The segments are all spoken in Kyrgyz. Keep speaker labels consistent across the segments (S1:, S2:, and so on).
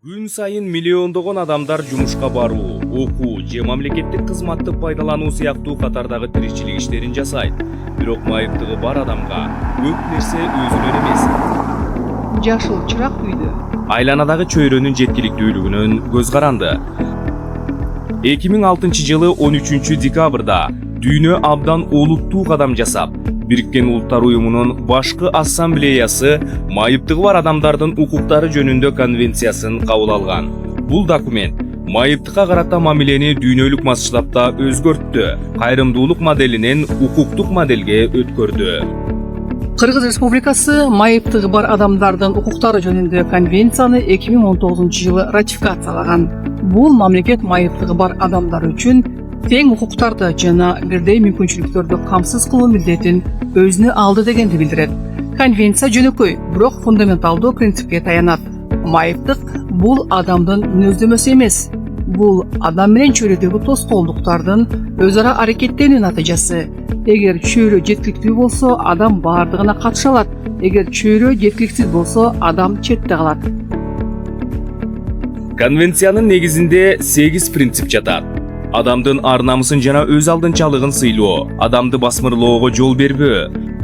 S1: Gün сайын миллиондогон адамдар жумушка баруу, окуу же мамлекеттик кызматты пайдалануу сыяктуу катардагы тиричилик иштерин жасайт. Бирок майыптыгы бар адамга көп нерсе өзүнөн эмес.
S2: Жашыл чырак үйдө.
S1: Айланадагы чөйрөнүн жеткиликтүүлүгүнөн көз каранды. 2006-жылы 13 декабрда дүйнө абдан олуттуу кадам жасап, Бириккен Улуттар Уюмунун башкы ассамблеясы майыптыгы бар адамдардын укуктары жөнүндө конвенциясын кабыл алган. Бул документ майыптыкка карата мамилени дүйнөлүк масштабта өзгөрттү, кайрымдуулук моделинен укуктук моделге өткөрдү.
S2: Кыргыз Республикасы майыптыгы бар адамдардын укуктары жөнүндө конвенцияны 2019-жылы ратификациялаган. Бул мамлекет майыптыгы бар адамдар үчүн тең укуктарды жана бирдей мүмкүнчүлүктөрдү камсыз кылуу милдетин өзүнө алды дегенди билдирет. Конвенция жөнөкөй, бирок фундаменталдуу принципке таянат. Майыптык бул адамдын мүнөздөмөсү эмес. Бул адам менен чөйрөдөгү тоскоолдуктардын өз ара аракеттенүү натыйжасы. Эгер чөйрө жеткиликтүү болсо, адам бардыгына катыша алат. Эгер чөйрө жеткиликсиз болсо, адам четте калат.
S1: Конвенциянын негизинде 8 принцип жатат. Адамдын ар намысын жана өз алдынчалыгын сыйлоо, адамды басмырлоого жол бербөө,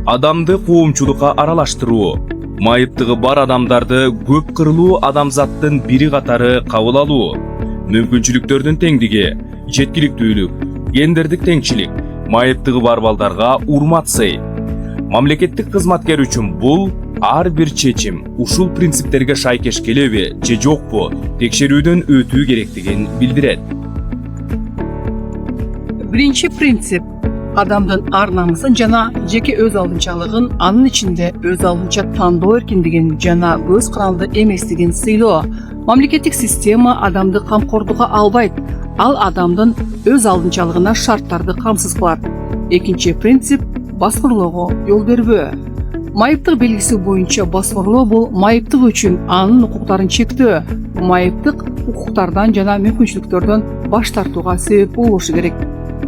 S1: адамды коомчулукка аралаштыруу, майыптыгы бар адамдарды көп кырлуу адамзаттын бири катары кабыл алуу, мүмкүнчүлүктөрдүн теңдиги, жеткиликтүүлүк, гендердик теңчилик, майыптыгы бар балдарга урмат сый. Мамлекеттик кызматкер үчүн бул ар бир чечим ушул принциптерге шайкеш келеби же жокпу текшерүүдөн өтүү керектигин билдирет.
S2: Биринчи принцип адамдын ар намысын жана жеке өз алдынчалыгын, анын ичинде өз алдынча тандоо эркиндигин жана көз каранды эместигин сыйлоо. Мамлекеттик система адамды камкордукка албайт, ал адамдын өз алдынчалыгына шарттарды камсыз кылат. Экинчи принцип басмырлоого жол бербөө. Майыптык белгиси боюнча басмырлоо бул майыптык үчүн анын укуктарын чектөө, майыптык укуктардан жана мүмкүнчүлүктөрдөн баш тартууга себеп болушу керек.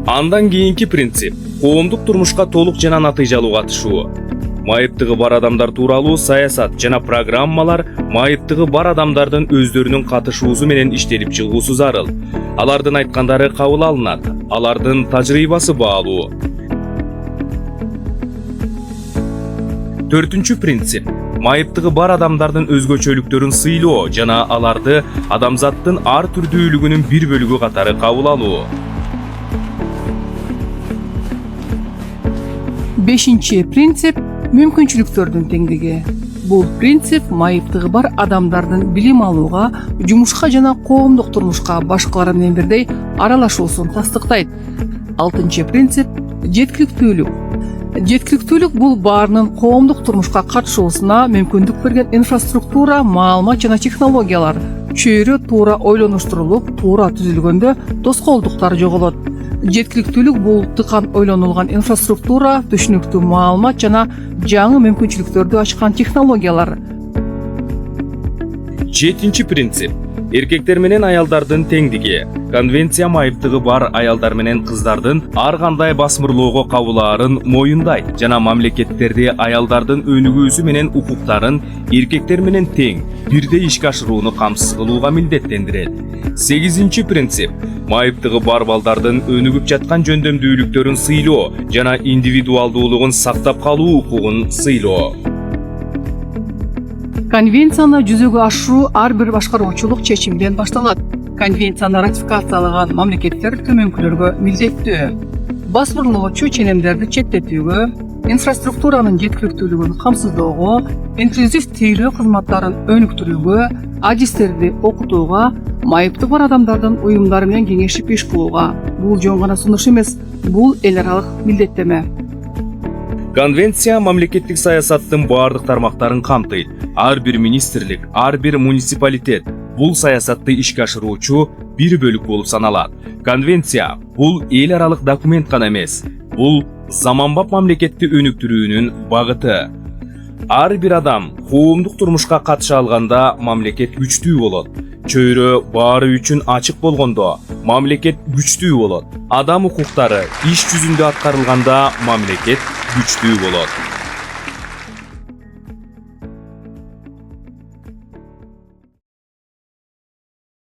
S1: Андан кийинки принцип коомдук турмушка толук жана натыйжалуу катышуу. Майыптыгы бар адамдар тууралуу саясат жана программалар майыптыгы бар адамдардын өздөрүнүн катышуусу менен иштелип чыгуусу зарыл. Алардын айткандары кабыл алынат, алардын тажрыйбасы баалуу. Төртүнчү принцип майыптыгы бар адамдардын өзгөчөлүктөрүн сыйлоо жана аларды адамзаттын ар түрдүүлүгүнүн бир бөлүгү катары кабыл алуу.
S2: Бешинчи принцип мүмкүнчүлүктөрдүн теңдиги. Бул принцип майыптыгы бар адамдардын билим алууга, жумушка жана коомдук турмушка башкалар менен бирдей аралашуусун тастыктайт. Алтынчы принцип жеткиликтүүлүк. Жеткиликтүүлүк бул баарынын коомдук турмушка катышуусуна мүмкүндүк берген инфраструктура, маалымат жана технологиялар. Чөйрө туура ойлонуштурулуп, туура түзүлгөндө тоскоолдуктар жоголот. Жеткиликтүүлүк бул тыкан ойлонулган инфраструктура, түшүнүктүү маалымат жана жаңы мүмкүнчүлүктөрдү ачкан технологиялар.
S1: Жетинчи принцип эркектер менен аялдардын теңдиги. Конвенция майыптыгы бар аялдар менен кыздардын ар кандай басмырлоого кабылаарын моюндайт жана мамлекеттерди аялдардын өнүгүүсү менен укуктарын эркектер менен тең, бирдей ишке ашырууну камсыз кылууга милдеттендирет. Сегизинчи принцип майыптыгы бар балдардын өнүгүп жаткан жөндөмдүүлүктөрүн сыйлоо жана индивидуалдуулугун сактап калуу укугун сыйлоо.
S2: Конвенцияны жүзөгө ашыруу ар бир башкаруучулук чечимден башталат. Конвенцияны ратификациялаган мамлекеттер төмөнкүлөргө милдеттүү. Басмырлоочу ченемдерди четтетүүгө, инфраструктуранын жеткиликтүүлүгүн камсыздоого, инклюзив тейлөө кызматтарын өнүктүрүүгө, адистерди окутууга, майыптыгы бар адамдардын уюмдары менен кеңешип иш кылууга. Бул жөн гана сунуш эмес, бул эл аралык милдеттеме.
S1: Конвенция мамлекеттик саясаттын баардык тармактарын камтыйт. Ар бир министрлик, ар бир муниципалитет бул саясатты ишке ашыруучу бир бөлүк болуп саналат. Конвенция бул эл аралык документ гана эмес, бул заманбап мамлекетти өнүктүрүүнүн багыты. Ар бир адам коомдук турмушка катыша алганда мамлекет күчтүү болот. Чөйрө баары үчүн ачык болгондо мамлекет күчтүү болот. Адам укуктары иш жүзүндө аткарылганда мамлекет күчтүү болот.